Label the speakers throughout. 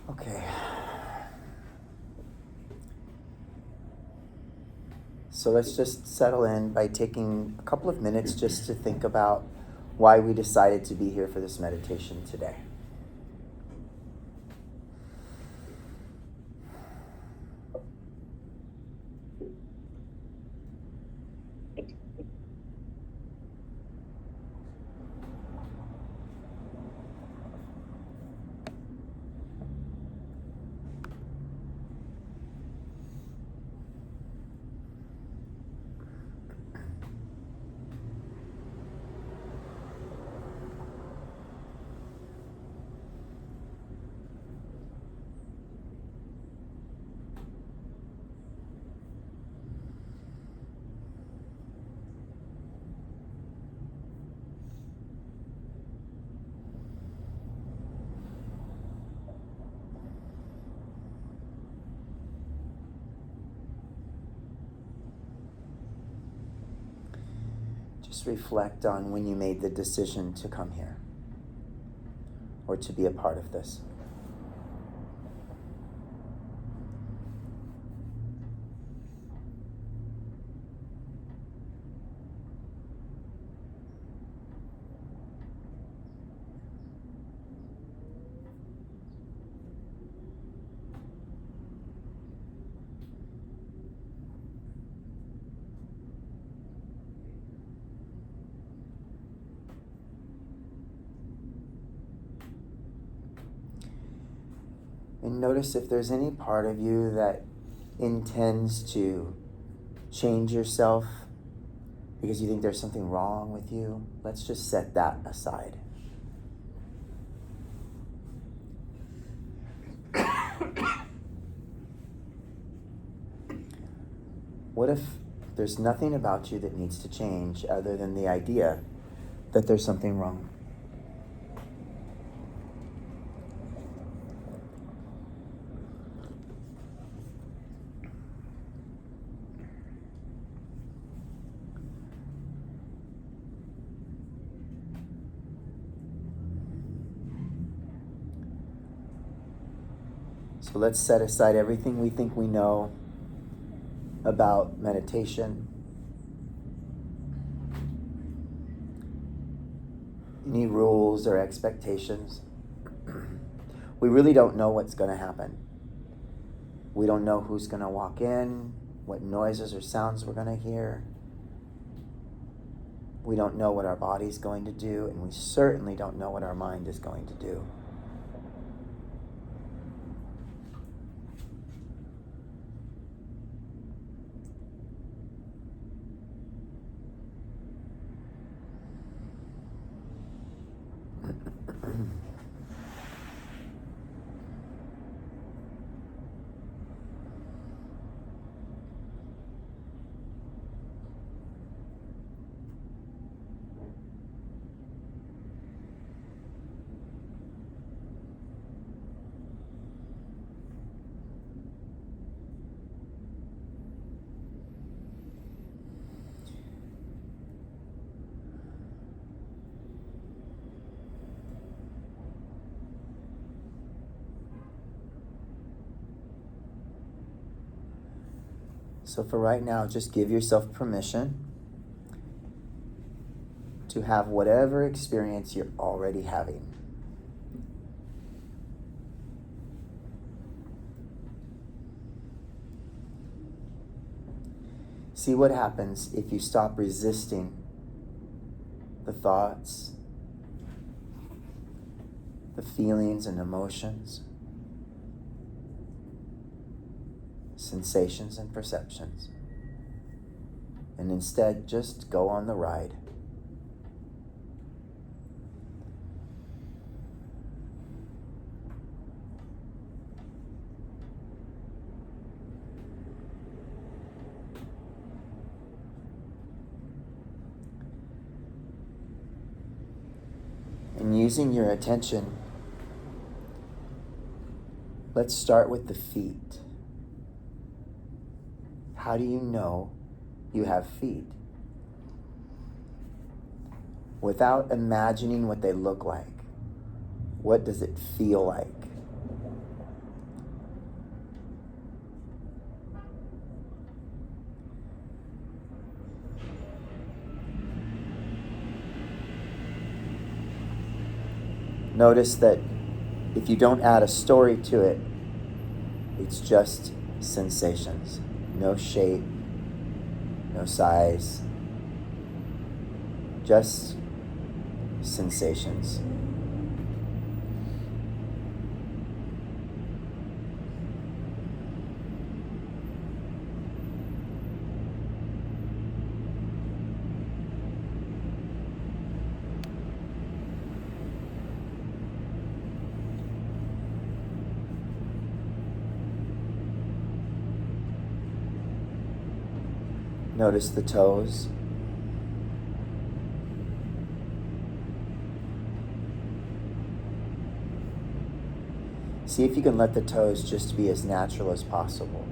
Speaker 1: Okay. So let's just settle in by taking a couple of minutes just to think about why we decided to be here for this meditation today. Just reflect on when you made the decision to come here or to be a part of this. And notice if there's any part of you that intends to change yourself because you think there's something wrong with you. Let's just set that aside. What if there's nothing about you that needs to change other than the idea that there's something wrong? So let's set aside everything we think we know about meditation. Any rules or expectations. We really don't know what's going to happen. We don't know who's going to walk in, what noises or sounds we're going to hear. We don't know what our body's going to do, and we certainly don't know what our mind is going to do. So for right now, just give yourself permission to have whatever experience you're already having. See what happens if you stop resisting the thoughts, the feelings and emotions, sensations and perceptions, and instead just go on the ride. And using your attention, let's start with the feet. How do you know you have feet? Without imagining what they look like, what does it feel like? Notice that if you don't add a story to it, it's just sensations. No shape, no size, just sensations. Notice the toes. See if you can let the toes just be as natural as possible.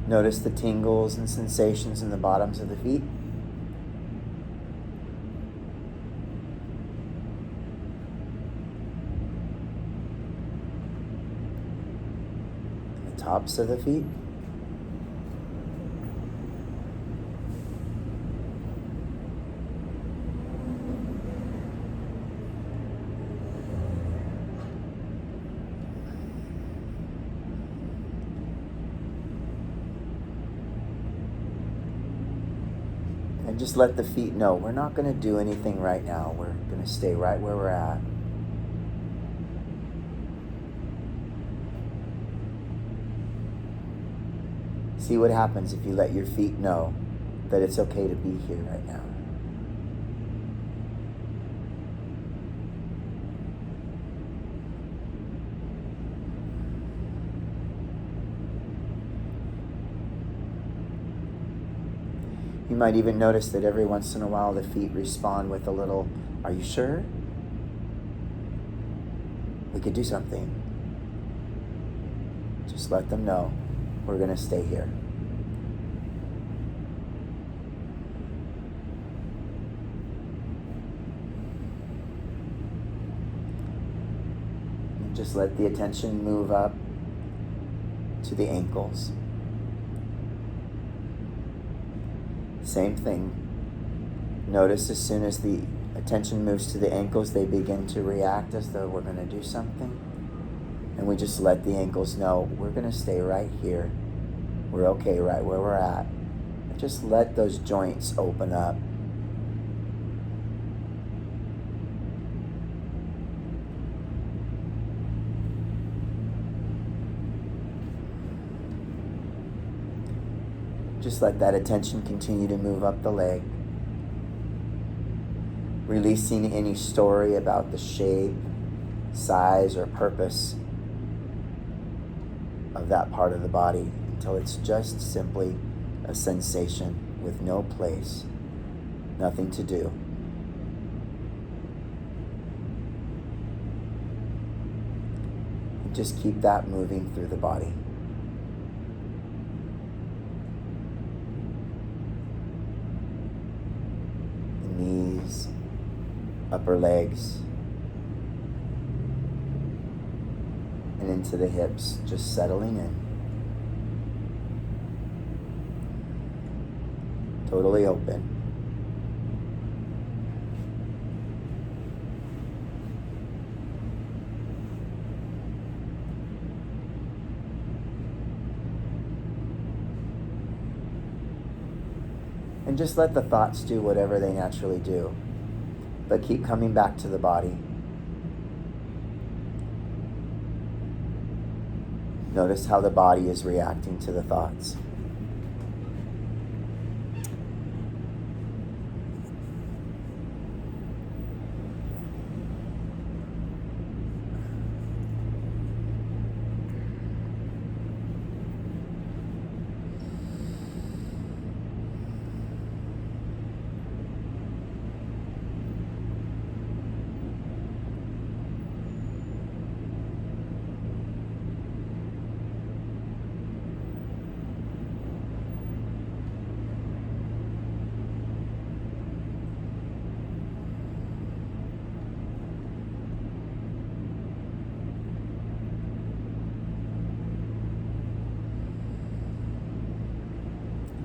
Speaker 1: Notice the tingles and sensations in the bottoms of the feet. The tops of the feet. And just let the feet know we're not going to do anything right now. We're going to stay right where we're at. See what happens if you let your feet know that it's okay to be here right now. You might even notice that every once in a while the feet respond with a little, "Are you sure? We could do something." Just let them know we're going to stay here. And just let the attention move up to the ankles. Same thing. Notice as soon as the attention moves to the ankles, they begin to react as though we're going to do something. And we just let the ankles know we're going to stay right here. We're okay right where we're at. And just let those joints open up. Just let that attention continue to move up the leg, releasing any story about the shape, size, or purpose of that part of the body until it's just simply a sensation with no place, nothing to do. And just keep that moving through the body. Knees, upper legs, and into the hips, just settling in. Totally open. And just let the thoughts do whatever they naturally do. But keep coming back to the body. Notice how the body is reacting to the thoughts.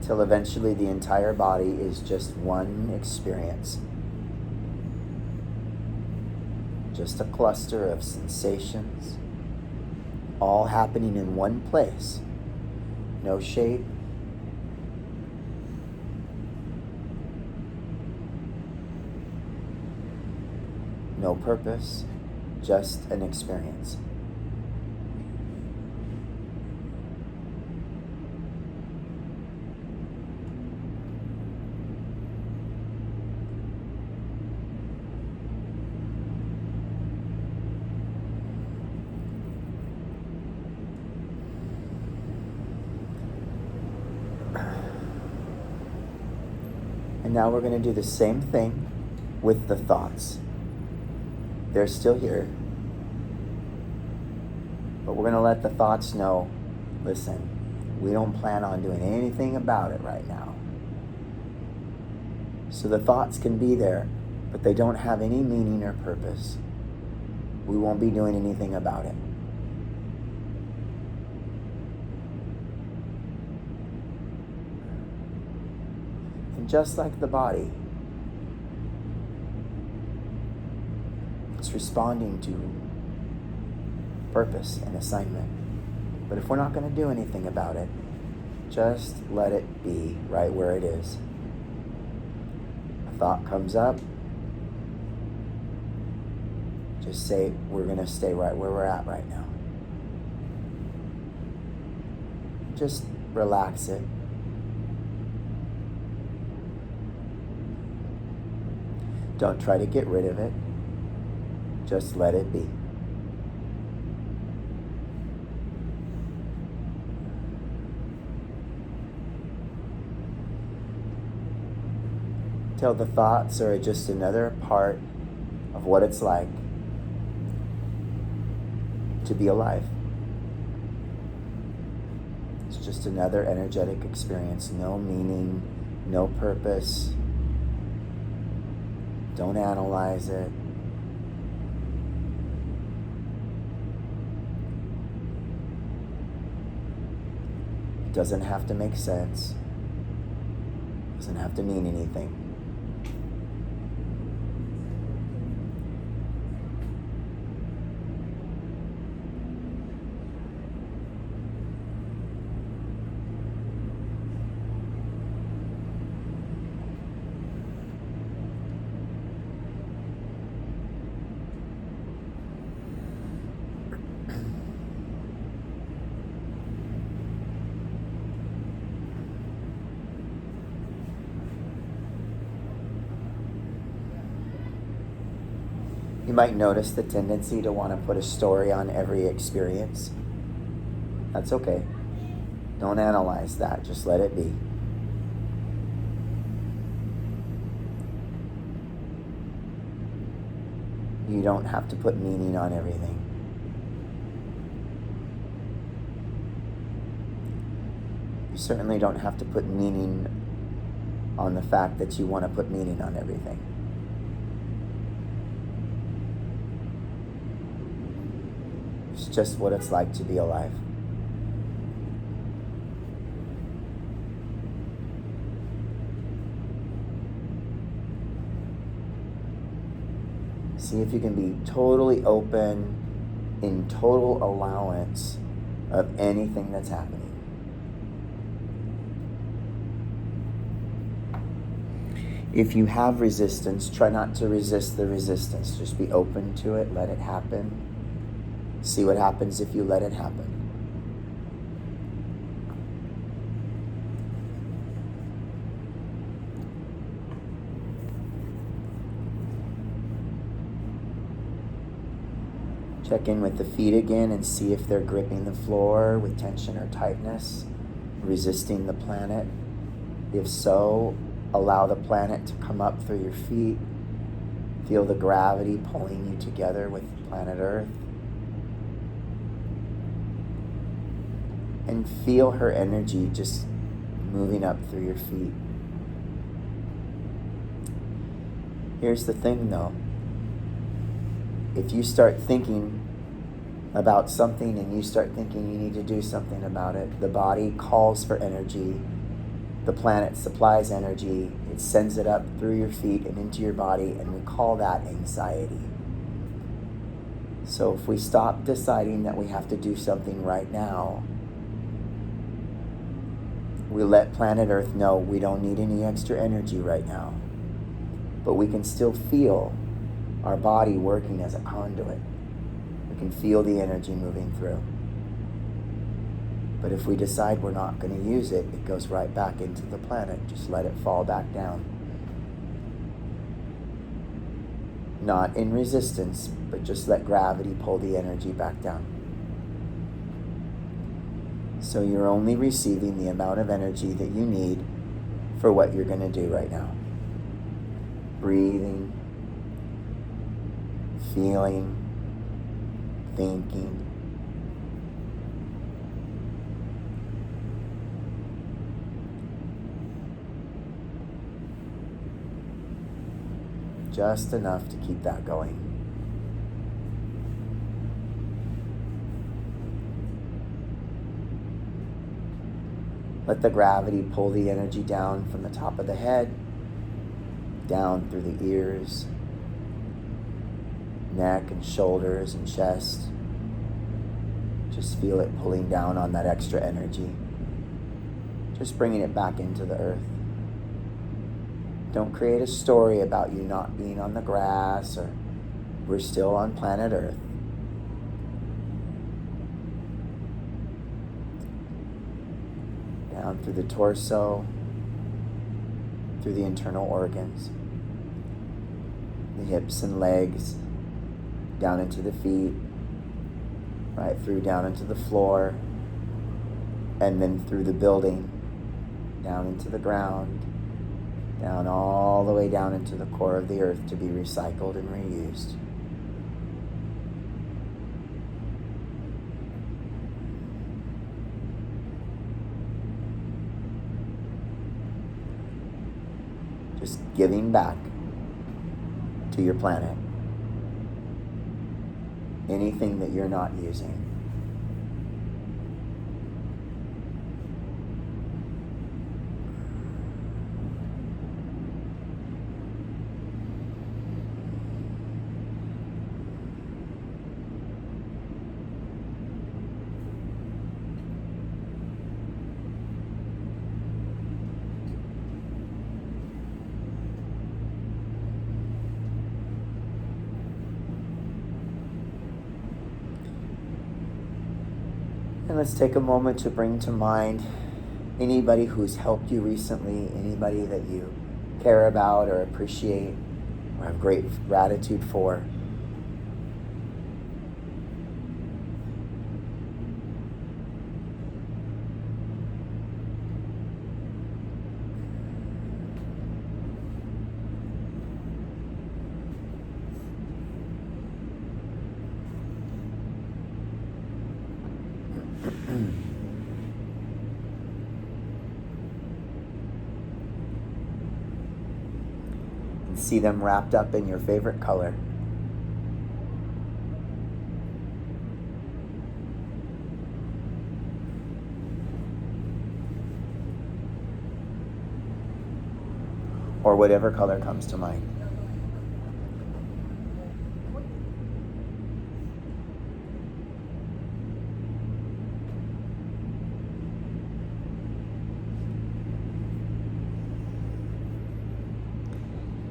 Speaker 1: till eventually the entire body is just one experience. Just a cluster of sensations, all happening in one place. No shape, no purpose, just an experience. And now we're going to do the same thing with the thoughts. They're still here. But we're going to let the thoughts know, listen, we don't plan on doing anything about it right now. So the thoughts can be there, but they don't have any meaning or purpose. We won't be doing anything about it. And just like the body, it's responding to purpose and assignment. But if we're not going to do anything about it, just let it be right where it is. A thought comes up, just say, we're going to stay right where we're at right now. Just relax it. Don't try to get rid of it. Just let it be. Till the thoughts are just another part of what it's like to be alive. It's just another energetic experience. No meaning, no purpose. Don't analyze it. It doesn't have to make sense. It doesn't have to mean anything. You might notice the tendency to want to put a story on every experience. That's okay. Don't analyze that. Just let it be. You don't have to put meaning on everything. You certainly don't have to put meaning on the fact that you want to put meaning on everything. It's just what it's like to be alive. See if you can be totally open, in total allowance of anything that's happening. If you have resistance, try not to resist the resistance. Just be open to it, let it happen. See what happens if you let it happen. Check in with the feet again and see if they're gripping the floor with tension or tightness, resisting the planet. If so, allow the planet to come up through your feet. Feel the gravity pulling you together with planet Earth. And feel her energy just moving up through your feet. Here's the thing though. If you start thinking about something and you start thinking you need to do something about it, the body calls for energy The planet supplies energy, it sends it up through your feet and into your body, and we call that anxiety. So if we stop deciding that we have to do something right now, we let planet Earth know we don't need any extra energy right now, but we can still feel our body working as a conduit. We can feel the energy moving through. But if we decide we're not going to use it, it goes right back into the planet. Just let it fall back down. Not in resistance, but just let gravity pull the energy back down. So you're only receiving the amount of energy that you need for what you're going to do right now. Breathing, feeling, thinking. Just enough to keep that going. Let the gravity pull the energy down from the top of the head, down through the ears, neck and shoulders and chest. Just feel it pulling down on that extra energy. Just bringing it back into the earth. Don't create a story about you not being on the grass or we're still on planet Earth. Down through the torso, through the internal organs, the hips and legs, down into the feet, right through down into the floor, and then through the building, down into the ground, down all the way down into the core of the earth to be recycled and reused. Just giving back to your planet anything that you're not using. And let's take a moment to bring to mind anybody who's helped you recently, anybody that you care about or appreciate or have great gratitude for. And see them wrapped up in your favorite color. Or whatever color comes to mind.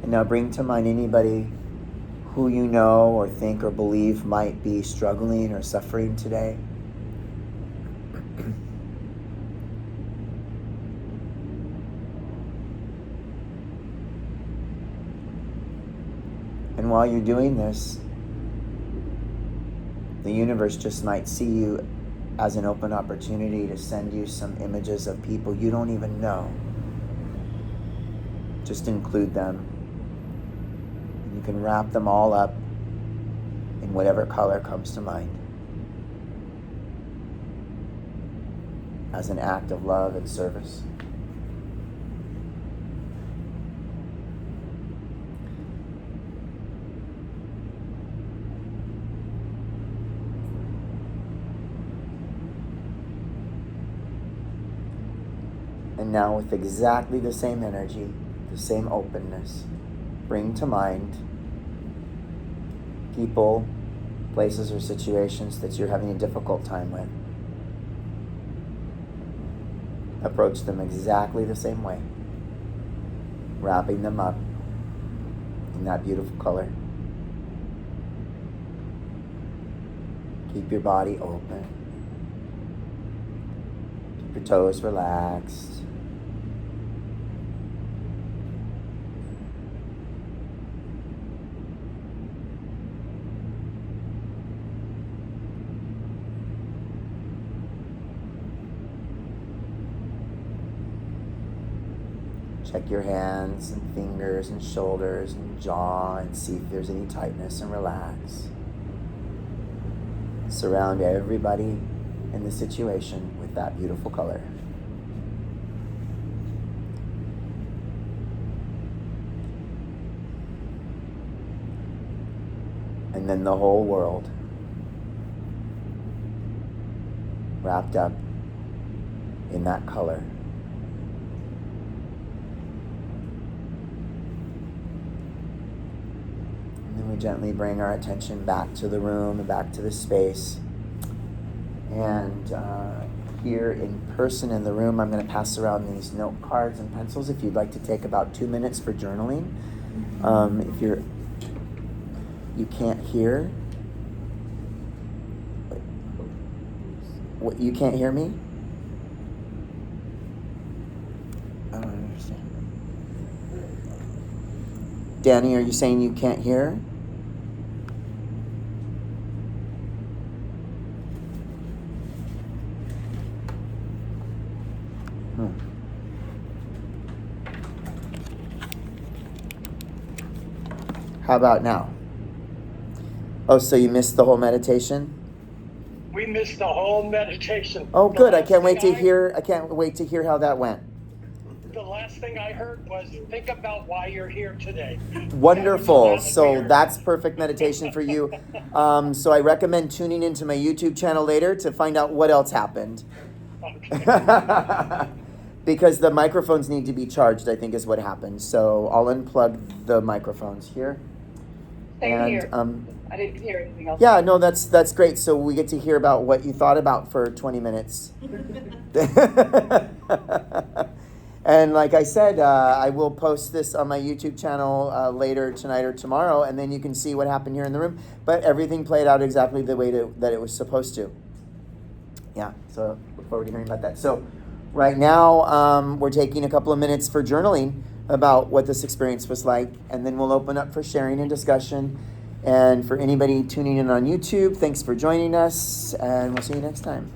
Speaker 1: And now bring to mind anybody who you know or think or believe might be struggling or suffering today. And while you're doing this, the universe just might see you as an open opportunity to send you some images of people you don't even know. Just include them. You can wrap them all up in whatever color comes to mind as an act of love and service. And now with exactly the same energy, the same openness, bring to mind people, places, or situations that you're having a difficult time with. Approach them exactly the same way, wrapping them up in that beautiful color. Keep your body open. Keep your toes relaxed. Check your hands and fingers and shoulders and jaw and see if there's any tightness, and relax. Surround everybody in the situation with that beautiful color. And then the whole world wrapped up in that color. We gently bring our attention back to the room and back to the space. And here in person in the room, I'm going to pass around these note cards and pencils if you'd like to take about 2 minutes for journaling. If you can't hear, what, you can't hear me? I don't understand. Danny, are you saying you can't hear? How about now? Oh, so you missed the whole meditation?
Speaker 2: We missed the whole meditation.
Speaker 1: Oh, good. I can't wait to hear how that went.
Speaker 2: The last thing I heard was, think about why you're here today.
Speaker 1: Wonderful. So that's perfect meditation for you. So I recommend tuning into my YouTube channel later to find out what else happened.
Speaker 2: Okay.
Speaker 1: Because the microphones need to be charged, I think is what happened. So I'll unplug the microphones here.
Speaker 3: Same here. I didn't hear anything else.
Speaker 1: Yeah, no, that's great. So we get to hear about what you thought about for 20 minutes. And like I said, I will post this on my YouTube channel later tonight or tomorrow, and then you can see what happened here in the room. But everything played out exactly the way that it was supposed to. Yeah, so look forward to hearing about that. So right now, we're taking a couple of minutes for journaling about what this experience was like, and then we'll open up for sharing and discussion. And for anybody tuning in on YouTube, thanks for joining us, and we'll see you next time.